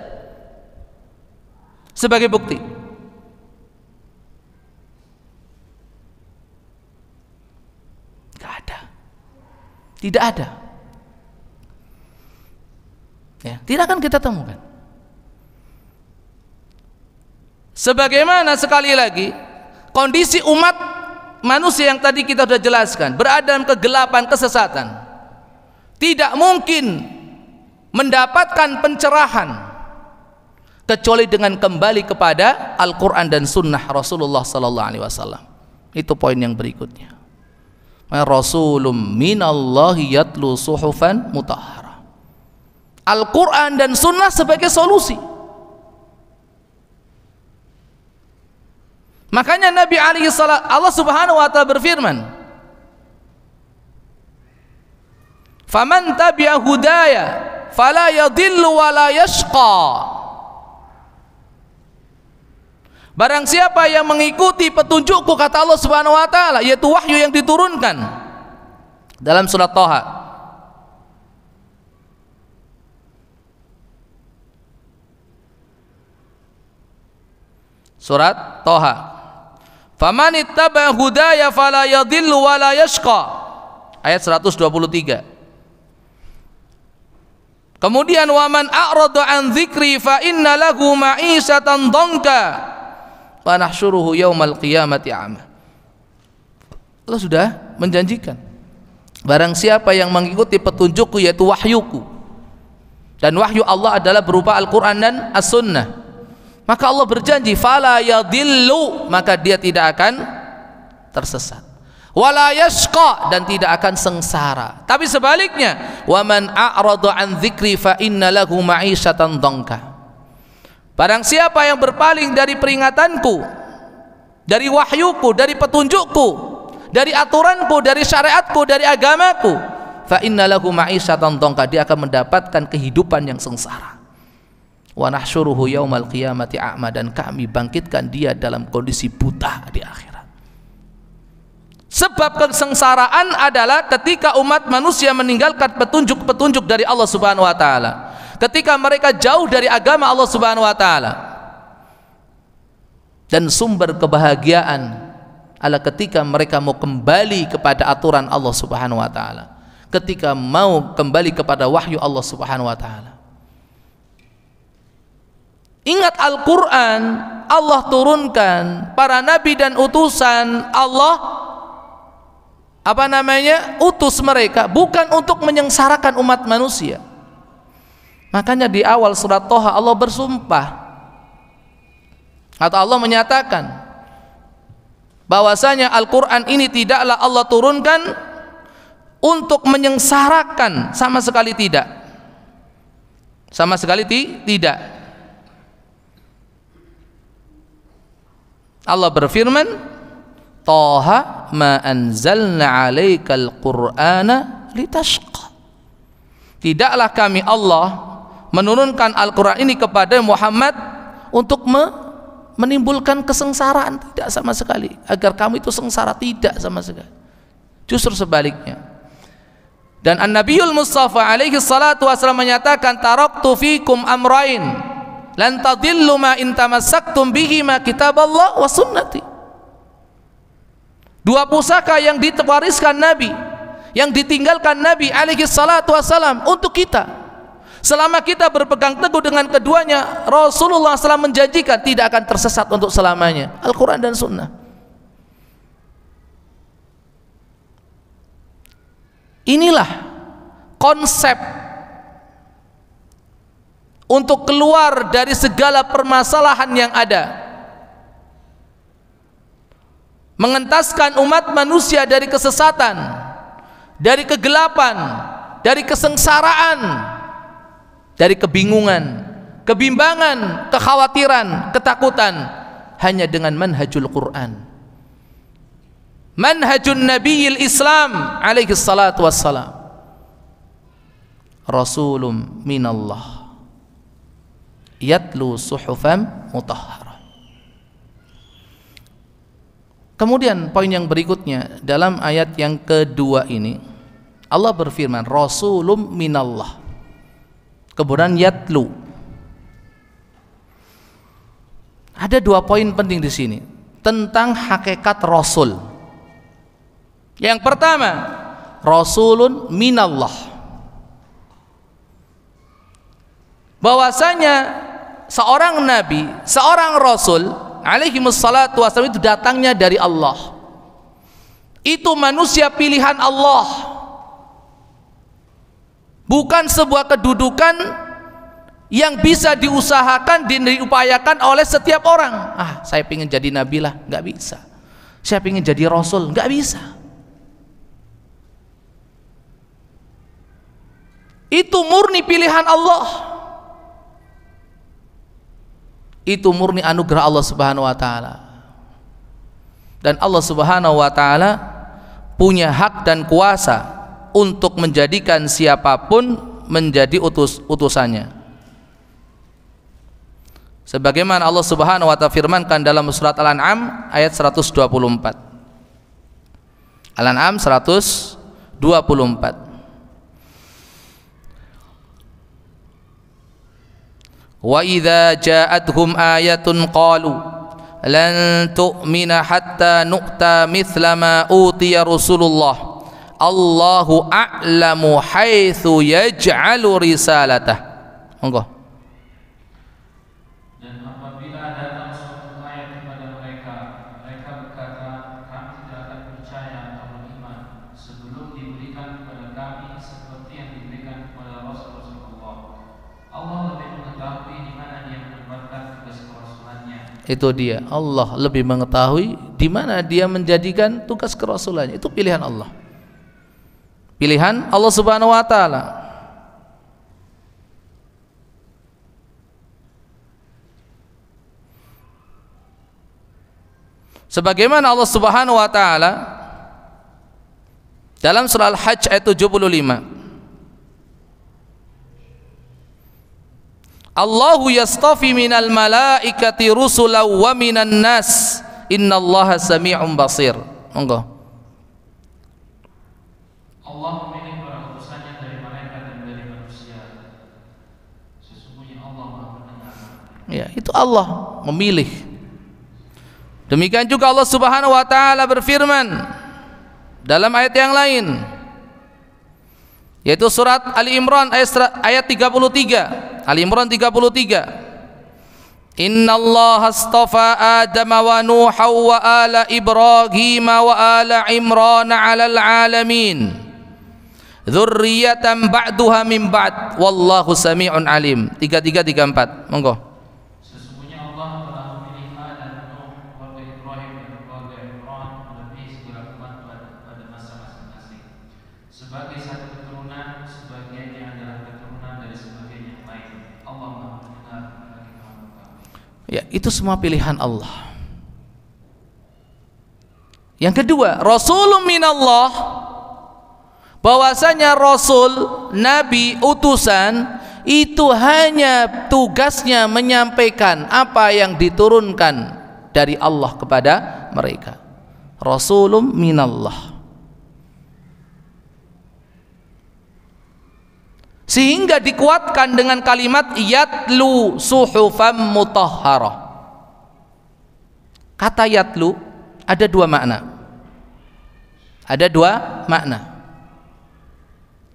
sebagai bukti. Gak ada, tidak ada. Ya, tidak akan kita temukan. Sebagaimana sekali lagi kondisi umat manusia yang tadi kita sudah jelaskan, berada dalam kegelapan, kesesatan, tidak mungkin mendapatkan pencerahan kecuali dengan kembali kepada Al-Quran dan Sunnah Rasulullah Sallallahu Alaihi Wasallam. Itu poin yang berikutnya. Rasulun minallahi yatlu suhufan mutahhara. Al-Quran dan Sunnah sebagai solusi. Makanya Nabi alaihi salat, Allah Subhanahu wa taala berfirman, "Faman tabi'a hudaya fala yadhillu wa la yashqa." Barang siapa yang mengikuti petunjukku, kata Allah Subhanahu wa taala, yaitu wahyu yang diturunkan dalam surat Thaha. Surat Thaha. Faman ittaba hudaya fala yadhillu wa la yashqa. Ayat 123. Kemudian waman a'rada an dzikri fa inna lahu ma'isatan dhanka wa nahsyuruhu yaumal qiyamati a'ma. Allah sudah menjanjikan, barang siapa yang mengikuti petunjukku yaitu wahyuku, dan wahyu Allah adalah berupa Al-Quran dan As-Sunnah, maka Allah berjanji fala yadhillu, maka dia tidak akan tersesat, wala yashqa, dan tidak akan sengsara. Tapi sebaliknya, waman a'rada an dzikri fa inna lahu ma'isyatan dhanka. Barang siapa yang berpaling dari peringatanku, dari wahyuku, dari petunjukku, dari aturanku, dari syariatku, dari agamaku, fa inna lahu ma'isyatan dhanka, dia akan mendapatkan kehidupan yang sengsara. Wa nahsyuruhu yaumal qiyamati a'ma, dan kami bangkitkan dia dalam kondisi buta di akhirat. Sebab kesengsaraan adalah ketika umat manusia meninggalkan petunjuk-petunjuk dari Allah Subhanahu wa taala, ketika mereka jauh dari agama Allah Subhanahu wa taala. Dan sumber kebahagiaan adalah ketika mereka mau kembali kepada aturan Allah Subhanahu wa taala, ketika mau kembali kepada wahyu Allah Subhanahu wa taala. Ingat, Al-Quran Allah turunkan, para nabi dan utusan Allah utus mereka bukan untuk menyengsarakan umat manusia. Makanya di awal surat Thaha Allah bersumpah, atau Allah menyatakan bahwasanya Al-Quran ini tidaklah Allah turunkan untuk menyengsarakan, sama sekali tidak, sama sekali tidak. Allah berfirman, Thaha ma anzalna 'alaikal qur'ana litashqa. Tidaklah kami Allah menurunkan Al-Quran ini kepada Muhammad untuk menimbulkan kesengsaraan, tidak sama sekali, agar kamu itu sengsara, tidak sama sekali, justru sebaliknya. Dan An-Nabiyul Mustafa alaihi salatu wasallam menyatakan, taraktu fikum amrain lan tadillu ma in tamassaktum bihi ma kitaballah wa sunnati. Dua pusaka yang diwariskan Nabi, yang ditinggalkan Nabi alaihi salatu wassalam untuk kita. Selama kita berpegang teguh dengan keduanya, Rasulullah SAW menjanjikan tidak akan tersesat untuk selamanya. Al-Quran dan Sunnah. Inilah konsep untuk keluar dari segala permasalahan yang ada, mengentaskan umat manusia dari kesesatan, dari kegelapan, dari kesengsaraan, dari kebingungan, kebimbangan, kekhawatiran, ketakutan, hanya dengan manhajul Quran, manhajun Nabiyil Islam alaihi salatu wassalam. Rasulun minallah yatlu suhufan mutahharah. Kemudian poin yang berikutnya, dalam ayat yang kedua ini Allah berfirman Rasulun minallah, kemudian yatlu. Ada dua poin penting di sini tentang hakikat Rasul. Yang pertama, Rasulun minallah, bahwasanya seorang nabi, seorang rasul alaihi wassalatu wassalam itu datangnya dari Allah. Itu manusia pilihan Allah, bukan sebuah kedudukan yang bisa diusahakan, diupayakan oleh setiap orang. Saya ingin jadi nabi lah, nggak bisa. Saya ingin jadi rasul, nggak bisa. Itu murni pilihan Allah. Itu murni anugerah Allah Subhanahu wa taala. Dan Allah Subhanahu wa taala punya hak dan kuasa untuk menjadikan siapapun menjadi utusannya. Sebagaimana Allah Subhanahu wa taala firmankan dalam surat Al-An'am ayat 124. Al-An'am 124. Wa idza ja'atuhum ayatun qalu lan tu'mina hatta nu'ta mithla ma utiya Rasulullah Allahu a'lamu haitsu yaj'alu risalatah. Monggo. Dan apabila datang suatu ayat kepada mereka, mereka berkata, kami tidak akan percaya atau beriman sebelum diberikan kepada kami seperti yang diberikan kepada Rasul-Rasul Allah. Allah lebih mengetahui di mana dia menempatkan tugas kerasulannya. Itu dia, Allah lebih mengetahui di mana dia menjadikan tugas kerasulannya. Itu pilihan Allah, pilihan Allah Subhanahu wa taala. Sebagaimana Allah Subhanahu wa taala dalam surah Al-Hajj ayat 75, Allahu yastafi minal malaikati rusulan wa minan nas innallaha sami'un basir. Monggo. Allah memilih para utusannya dari malaikat dan dari manusia. Sesungguhnya Allah Maha mendengar. Ya, itu Allah memilih. Demikian juga Allah Subhanahu wa taala berfirman dalam ayat yang lain, yaitu surat Ali Imran ayat 33. Ali Imran 33. Innallaha astafa Adam wa Nuha wa ala Ibrahim wa ala Imran 'alal 'alamin. Dzurriyyatan ba'duha min ba'd wallahu sami'un alim. 3334. Monggo. Sesungguhnya Allah telah memilih Adam, Nuh, keluarga Ibrahim dan keluarga Imran lebih segala umat pada masa masing-masing. Sebagai satu keturunan, sebagiannya adalah keturunan dari sebagian yang lain. Allah Maha mendengar lagi Maha mengetahui. Ya, itu semua pilihan Allah. Yang kedua, Rasulun minallah, bahwasanya Rasul, Nabi, utusan itu hanya tugasnya menyampaikan apa yang diturunkan dari Allah kepada mereka. Rasulun minallah. Sehingga dikuatkan dengan kalimat yatlu suhufan mutahharah. Kata yatlu ada dua makna. Ada dua makna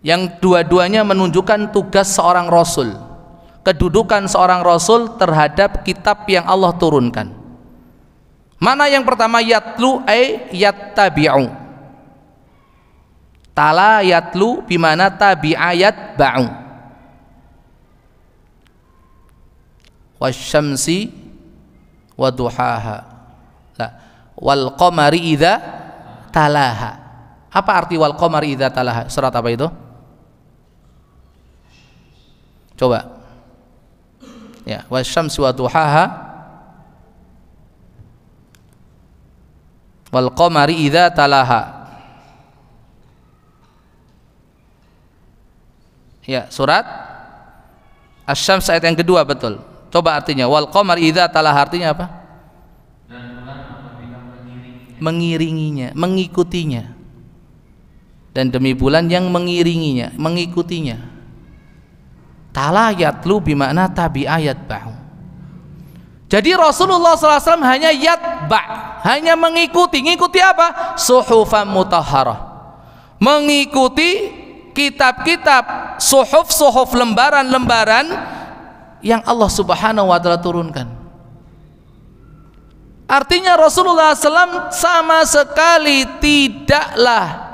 yang dua-duanya menunjukkan tugas seorang rasul, kedudukan seorang rasul terhadap kitab yang Allah turunkan. Mana yang pertama? Yatlu ay yattabi'u. Tala yatlu bimana tabi'ayat ba'u. Wasyamsi wa duhaha. Wal qamari idza talaha. Apa arti wal qamari idza talaha? Surat apa itu? Coba. Ya, wasyamsi wa duhaha. Wal qamari idza talaha. Ya, surat Asy-Syams ayat yang kedua, betul. Coba artinya wal qamari idza talaha, artinya apa? Dan bulan apabila mengiringinya, mengikutinya. Dan demi bulan yang mengiringinya, mengikutinya. Tala yatlu bimakna tabi'ayat ba'u. Jadi Rasulullah SAW hanya yatba', hanya mengikuti. Ngikuti apa? Suhufan mutahharah. Mengikuti kitab-kitab, suhuf-suhuf, lembaran-lembaran yang Allah Subhanahu wa ta'ala turunkan. Artinya Rasulullah SAW sama sekali tidaklah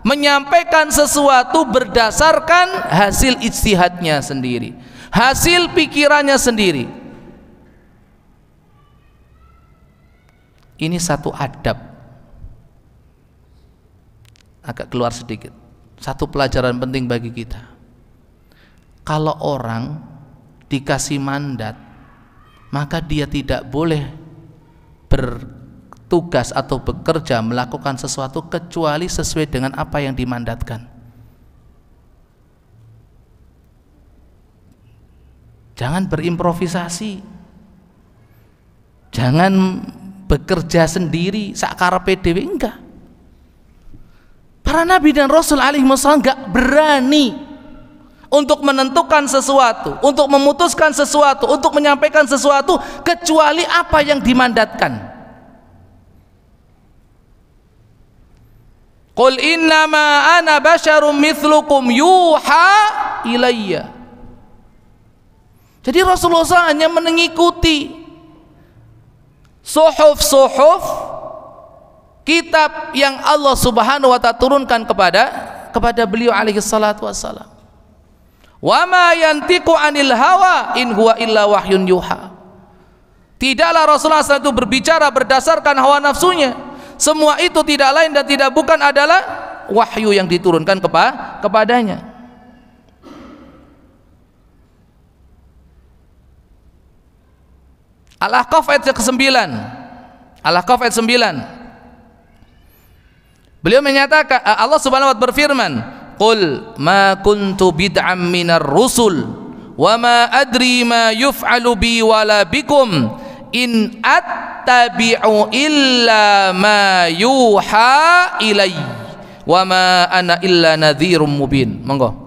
menyampaikan sesuatu berdasarkan hasil ijtihadnya sendiri, hasil pikirannya sendiri. Ini satu adab, agak keluar sedikit, satu pelajaran penting bagi kita. Kalau orang dikasih mandat, maka dia tidak boleh bertugas atau bekerja melakukan sesuatu kecuali sesuai dengan apa yang dimandatkan. Jangan berimprovisasi, jangan bekerja sendiri sakarepe dhewe, enggak. Para nabi dan rasul alaihi wasallam enggak berani untuk menentukan sesuatu, untuk memutuskan sesuatu, untuk menyampaikan sesuatu kecuali apa yang dimandatkan. Qul innama ana basyarum mithlukum yuha ilayya. Jadi Rasulullah SAW hanya mengikuti suhuf-suhuf kitab yang Allah Subhanahu wa ta'ala turunkan kepada beliau alaihi salatu wassalam. Wa ma yantiqu anil hawa in huwa illa wahyun yuha. Tidaklah Rasulullah SAW itu berbicara berdasarkan hawa nafsunya. Semua itu tidak lain dan tidak bukan adalah wahyu yang diturunkan kepadanya. Al-Ahqaf ayat ke-9. Al-Ahqaf ayat 9. Beliau menyatakan, Allah Subhanahu wa ta'ala berfirman, "Qul ma kuntu bid'am minar rusul wa ma adri ma yuf'alu bi wala bikum in attabi'u illa ma yuha ilayya wa ma ana illa nadhirum mubin." Monggo.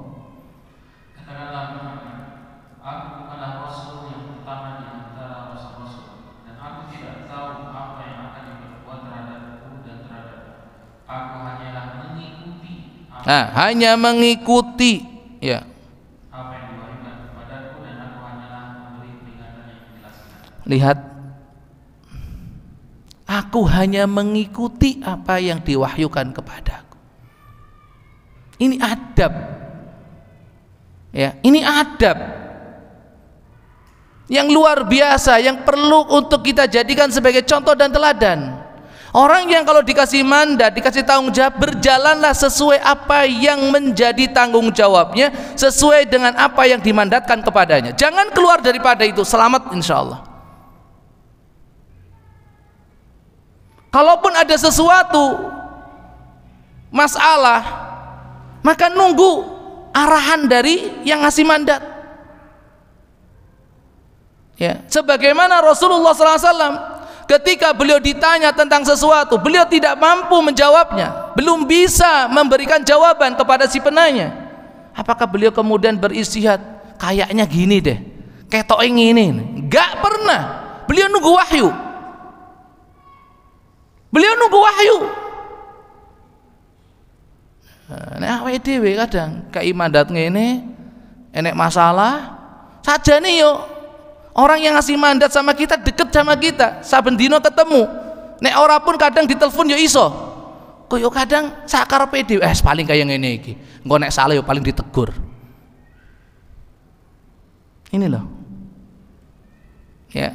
Nah, hanya mengikuti ya apa yang diwahyukan kepadaku dan aku hanyalah memberi peringatan yang menjelaskan. Lihat, aku hanya mengikuti apa yang diwahyukan kepadaku. Ini adab. Ya, ini adab yang luar biasa yang perlu untuk kita jadikan sebagai contoh dan teladan. Orang yang kalau dikasih mandat, dikasih tanggung jawab, berjalanlah sesuai apa yang menjadi tanggung jawabnya, sesuai dengan apa yang dimandatkan kepadanya. Jangan keluar daripada itu, selamat insya Allah. Kalaupun ada sesuatu masalah, maka nunggu arahan dari yang ngasih mandat. Ya, sebagaimana Rasulullah SAW ketika beliau ditanya tentang sesuatu, beliau tidak mampu menjawabnya, belum bisa memberikan jawaban kepada si penanya. Apakah beliau kemudian beristihad, kayaknya gini deh, ketoknya gini? Enggak pernah. Beliau nunggu wahyu. Beliau nunggu wahyu. Nek awake dhewe kadang kei mandat ngene enek masalah sajane yo orang yang ngasih mandat sama kita deket sama kita, saben dino ketemu. Nek ora pun kadang ditelepon yo iso. Koyo kadang sakarepe dhewe paling kaya ngene iki. Engko nek salah yo paling ditegur. Ini loh. Ya.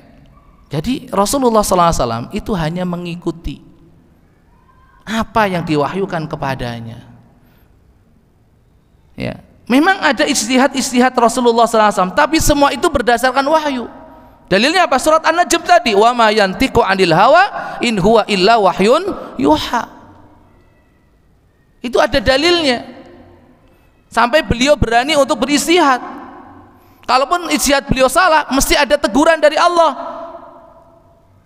Jadi Rasulullah SAW itu hanya mengikuti apa yang diwahyukan kepadanya. Ya. Memang ada ijtihad Rasulullah SAW, tapi semua itu berdasarkan wahyu. Dalilnya apa? Surat An-Najm tadi, wa ma yantiqu 'anil hawa in huwa illa wahyun yuha. Itu ada dalilnya. Sampai beliau berani untuk beristihad. Kalaupun ijtihad beliau salah, mesti ada teguran dari Allah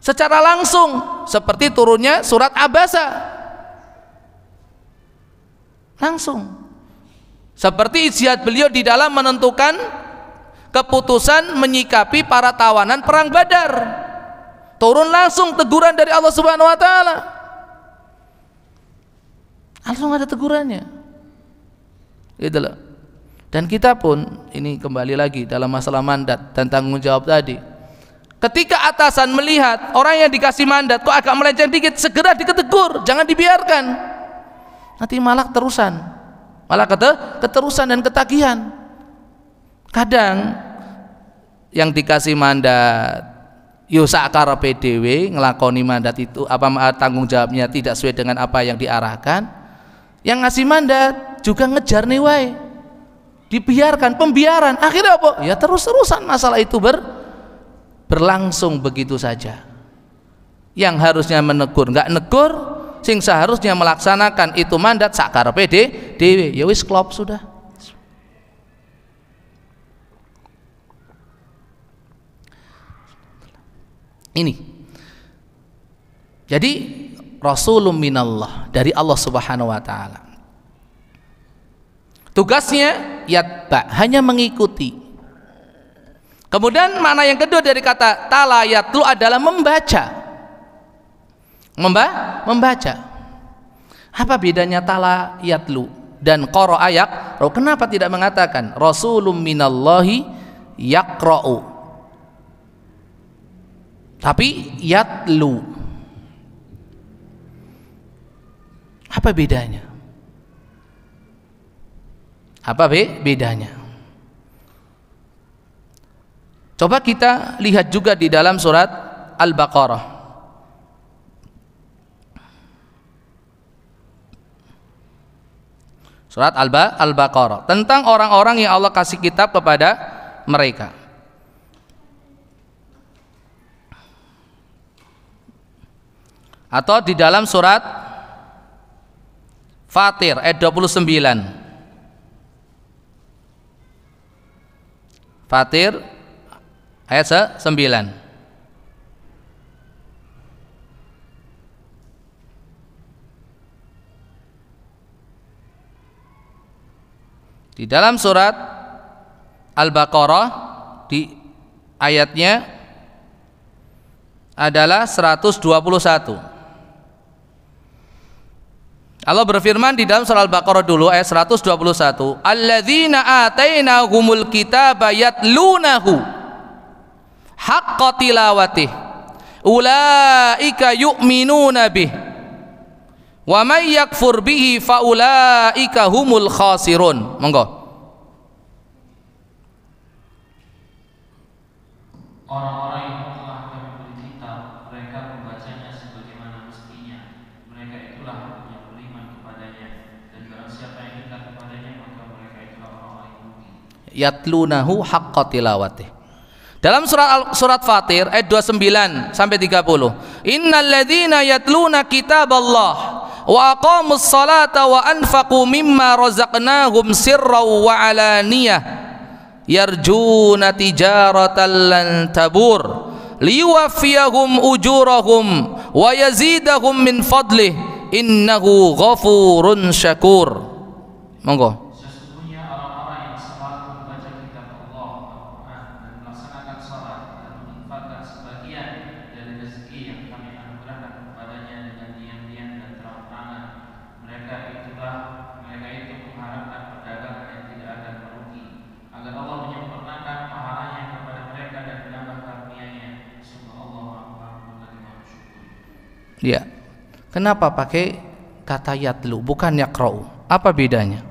secara langsung, seperti turunnya surat Abasa. Langsung. Seperti ijtihad beliau di dalam menentukan keputusan menyikapi para tawanan perang Badar. Turun langsung teguran dari Allah Subhanahu wa taala. Langsung ada tegurannya. Gitu loh. Dan kita pun, ini kembali lagi dalam masalah mandat dan tanggung jawab tadi, ketika atasan melihat orang yang dikasih mandat kok agak melenceng dikit, segera ditegur, jangan dibiarkan. Nanti malah keterusan, malah keterusan dan ketagihan. Kadang yang dikasih mandat yo sakarepe dhewe nglakoni mandat itu, apa tanggung jawabnya tidak sesuai dengan apa yang diarahkan. Yang ngasih mandat juga ngejar nih wae, dibiarkan, pembiaran. Akhirnya apa? Ya terus-terusan masalah itu berlangsung begitu saja. Yang harusnya menegur nggak negur, sing seharusnya melaksanakan itu mandat sakarepe dhewe ya wis klop sudah. Ini jadi Rasulun minallah, dari Allah Subhanahu wa taala. Tugasnya yatba, hanya mengikuti. Kemudian makna yang kedua dari kata tala yatlu adalah membaca. Membaca. Apa bedanya tala yatlu dan qara ayak? Kenapa tidak mengatakan Rasulun minallahi yaqra'u, tapi yatlu? Apa bedanya? Apa bedanya? Coba kita lihat juga di dalam surat Al-Baqarah. Surat Al-Baqarah tentang orang-orang yang Allah kasih kitab kepada mereka. Atau di dalam surat Fatir ayat 29. Fatir ayat 9. Di dalam surat Al-Baqarah di ayatnya adalah 121. Allah berfirman di dalam surah Al-Baqarah dulu ayat 121, alladzina atainahumul kitaba yatlunahu haqqa tilawatih ulaika yu'minuna bih wa may yakfur bihi fa ulaika humul khasirun. Monggo. Orang-orang yang telah kami beri kitab, mereka membacanya sebagaimana mestinya. Mereka itulah yang beriman kepadanya, dan barang siapa yang ingkar kepadanya, maka mereka itulah orang-orang yang rugi. Yatlunahu haqqa tilawatih. Dalam surat Fatir ayat 29 sampai 30, innal ladzina yatluna kitaballah wa aqamus salata wa anfaqu mimma razaqnahum sirran wa alaniyah yarjuna tijaratan lan tabur liwaffiyahum ujurahum wa yazidahum min fadlih innahu ghafurun syakur. Monggo. Sesungguhnya orang-orang yang selalu membaca kitab Allah Al-Quran dan melaksanakan salat dan menginfakkan sebagian dari rezeki yang kami anugerahkan kepadanya dengan diam-diam dan terang-terangan, mereka Ya. Kenapa pakai kata yatlu bukan yaqra'u? Apa bedanya?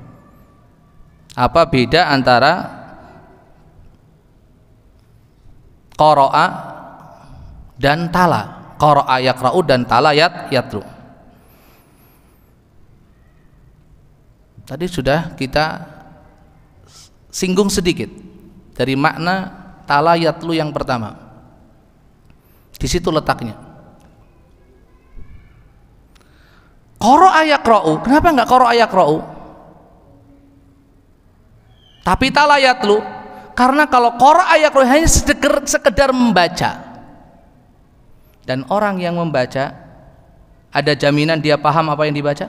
Apa beda antara qara'a dan tala? Qara'a yaqra'u dan tala yatlu. Tadi sudah kita singgung sedikit dari makna tala yatlu yang pertama. Di situ letaknya. Qara'a yaqra'u, kenapa enggak qara'a yaqra'u? Tapi tala yatlu, karena kalau qara'a yaqra'u hanya sekedar membaca. Dan orang yang membaca ada jaminan dia paham apa yang dibaca?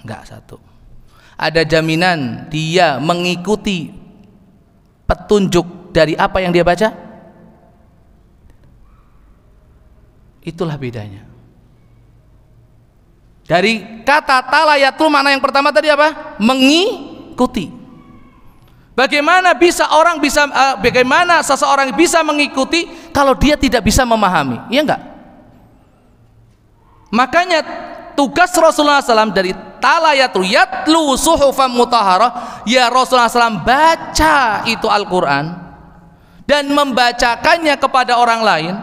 Enggak satu. Ada jaminan dia mengikuti petunjuk dari apa yang dia baca? Itulah bedanya. Dari kata tala yatlu makna yang pertama tadi apa? Mengikuti. Bagaimana seseorang bisa mengikuti kalau dia tidak bisa memahami? Iya enggak? Makanya tugas Rasulullah SAW dari tala yatlu suhufan mutahharah, ya Rasulullah SAW baca itu Al-Quran dan membacakannya kepada orang lain,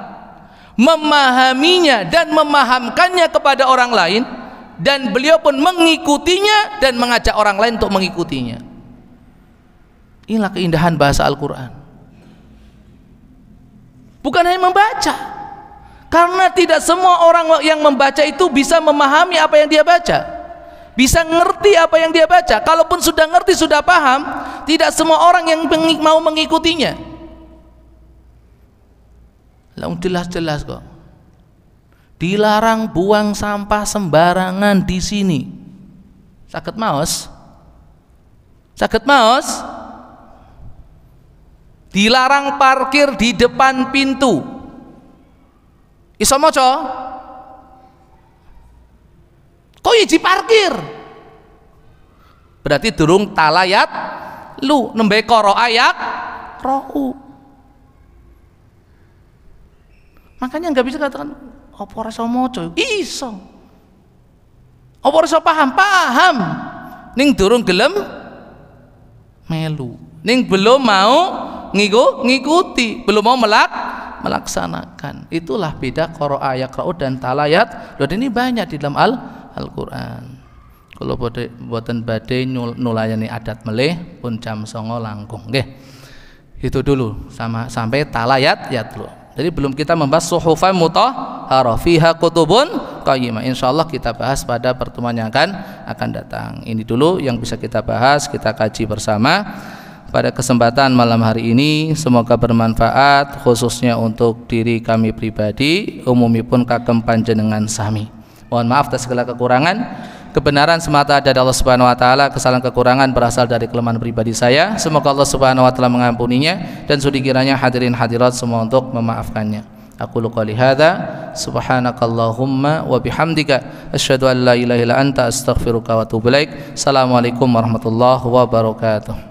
memahaminya dan memahamkannya kepada orang lain, dan beliau pun mengikutinya dan mengajak orang lain untuk mengikutinya. Inilah keindahan bahasa Al-Quran. Bukan hanya membaca, karena tidak semua orang yang membaca itu bisa memahami apa yang dia baca, bisa ngerti apa yang dia baca. Kalaupun sudah ngerti, sudah paham, tidak semua orang yang mau mengikutinya. Lalu jelas-jelas kok dilarang buang sampah sembarangan di sini. Saged maos? Saged maos? Dilarang parkir di depan pintu. Iso maca? Kok iji parkir? Berarti durung talayat lu nembe qara ayak ra'u. Makanya nggak bisa katakan apa ora iso maca? Iso. Apa ora iso paham? Paham. Ning durung gelem melu. Ning belum mau ngikuti, belum mau melaksanakan. Itulah beda qara'a yaqra'u dan talayat. Lho ini banyak di dalam Al-Qur'an. Kalau boten badhe nulayani adat melih pun jam 09.00 langkung. Nggih. Itu dulu sampai talayat yatlu. Jadi belum kita membahas suhufan mutahharah fiha kutubun qayyimah. Insyaallah kita bahas pada pertemuan yang akan datang. Ini dulu yang bisa kita bahas, kita kaji bersama pada kesempatan malam hari ini. Semoga bermanfaat khususnya untuk diri kami pribadi, umumipun kagem panjenengan sami. Mohon maaf atas segala kekurangan. Kebenaran semata dari Allah Subhanahu wa taala, kesalahan kekurangan berasal dari kelemahan pribadi saya. Semoga Allah Subhanahu wa taala mengampuninya dan sudi kiranya hadirin hadirat semua untuk memaafkannya. Aku qouli hadza subhanakallahumma wa bihamdika asyhadu an la ilaha illa anta astaghfiruka wa atubu ilaik. Assalamualaikum warahmatullahi wabarakatuh.